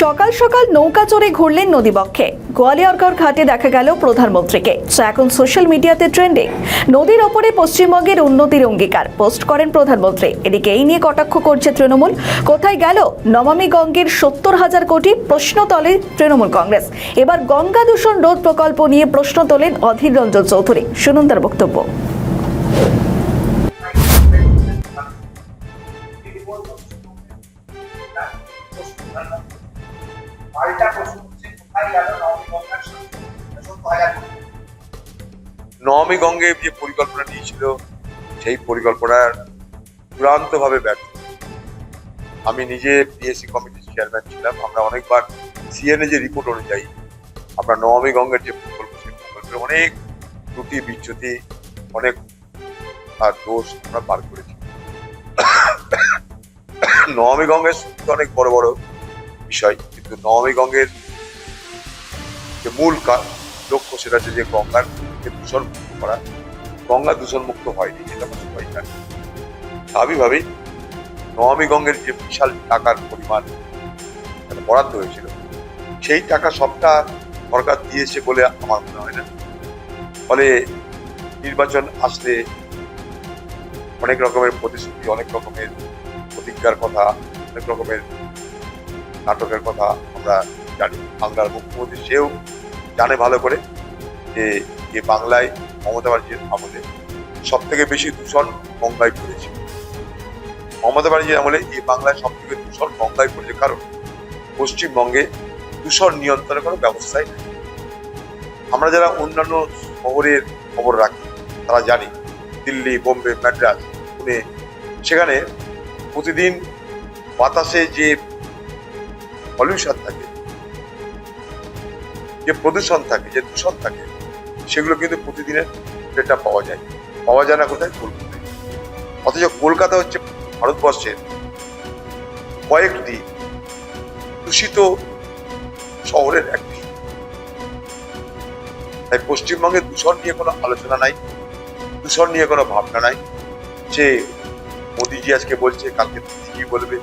সকাল সকাল নৌকা চড়ে ঘুরলেন নদীবক্ষে। গোয়ালিয়রগড় ঘাটে দেখা গেল প্রধানমন্ত্রীকে, যা এখন সোশ্যাল মিডিয়াতে ট্রেন্ডিং। নদীর ওপরে পশ্চিমবঙ্গের উন্নতির অঙ্গীকার পোস্ট করেন প্রধানমন্ত্রী। এদিকে এই নিয়ে কটাক্ষ করছে তৃণমূল। কোথায় গেল নমামি গঙ্গের 70,000 কোটি? প্রশ্ন তোলে তৃণমূল কংগ্রেস। এবার গঙ্গা দূষণ রোধ প্রকল্প নিয়ে প্রশ্ন তোলেন অধীর রঞ্জন চৌধুরী। শুনুন তার বক্তব্য। নমামি গঙ্গে যে পরিকল্পনা নিয়েছিল সেই পরিকল্পনার চূড়ান্তভাবে ব্যর্থ। আমি নিজে পিএসসি কমিটির চেয়ারম্যান ছিলাম। আমরা অনেকবার সিএনএ যে রিপোর্ট অনুযায়ী আমরা নমামি গঙ্গের যে প্রকল্প সেই প্রকল্পের অনেক ত্রুটি বিচ্যুতি অনেক দোষ আমরা পার করেছি। নমামি গঙ্গের সত্যি অনেক বড় বড় বিষয়, কিন্তু নমামি গঙ্গের যে মূল লক্ষ্য সেটা হচ্ছে যে গঙ্গাকে দূষণ মুক্ত করা। গঙ্গা দূষণ মুক্ত হয়নি, এটা আমরা সবাই জানি। স্বাভাবিকভাবেই নমামি গঙ্গের যে বিশাল টাকার পরিমাণ বরাদ্দ হয়েছিল সেই টাকা সবটা সরকার দিয়েছে বলে আমার মনে হয় না। ফলে নির্বাচন আসলে অনেক রকমের প্রতিশ্রুতি, অনেক রকমের প্রতিজ্ঞার কথা, অনেক রকমের নাটকের কথা আমরা জানি। বাংলার মুখ্যমন্ত্রী সেও জানে ভালো করে যে বাংলায় মমতা ব্যানার্জির আমলে সব থেকে বেশি দূষণ গঙ্গায় পড়েছে। মমতা ব্যানার্জির আমলে এই বাংলায় সব থেকে দূষণ গঙ্গায় পড়েছে, কারণ পশ্চিমবঙ্গে দূষণ নিয়ন্ত্রণের কোনো ব্যবস্থাই নেই। আমরা যারা অন্যান্য শহরের খবর রাখি তারা জানি দিল্লি, বোম্বে, ম্যাড্রাস, পুনে, সেখানে প্রতিদিন বাতাসে যে পলিউশন থাকে, যে প্রদূষণ থাকে, যে দূষণ থাকে, সেগুলো কিন্তু প্রতিদিনের ডেটা পাওয়া যায় না কোথায়? কলকাতায়। অথচ কলকাতা হচ্ছে ভারতবর্ষের কয়েকটি দূষিত শহরের একটি। তাই পশ্চিমবঙ্গে দূষণ নিয়ে কোনো আলোচনা নাই, দূষণ নিয়ে কোনো ভাবনা নাই। যে মোদিজি আজকে বলছে, কালকে দিদিজি বলবে,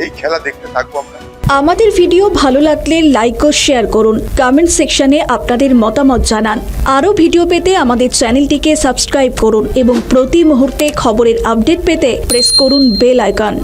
এই খেলা দেখতে থাকবো আমরা। আমাদের ভিডিও ভালো লাগলে লাইক ও শেয়ার করুন। কমেন্ট সেকশনে আপনাদের মতামত জানান। আরও ভিডিও পেতে আমাদের চ্যানেলটিকে সাবস্ক্রাইব করুন এবং প্রতি মুহূর্তে খবরের আপডেট পেতে প্রেস করুন বেল আইকন।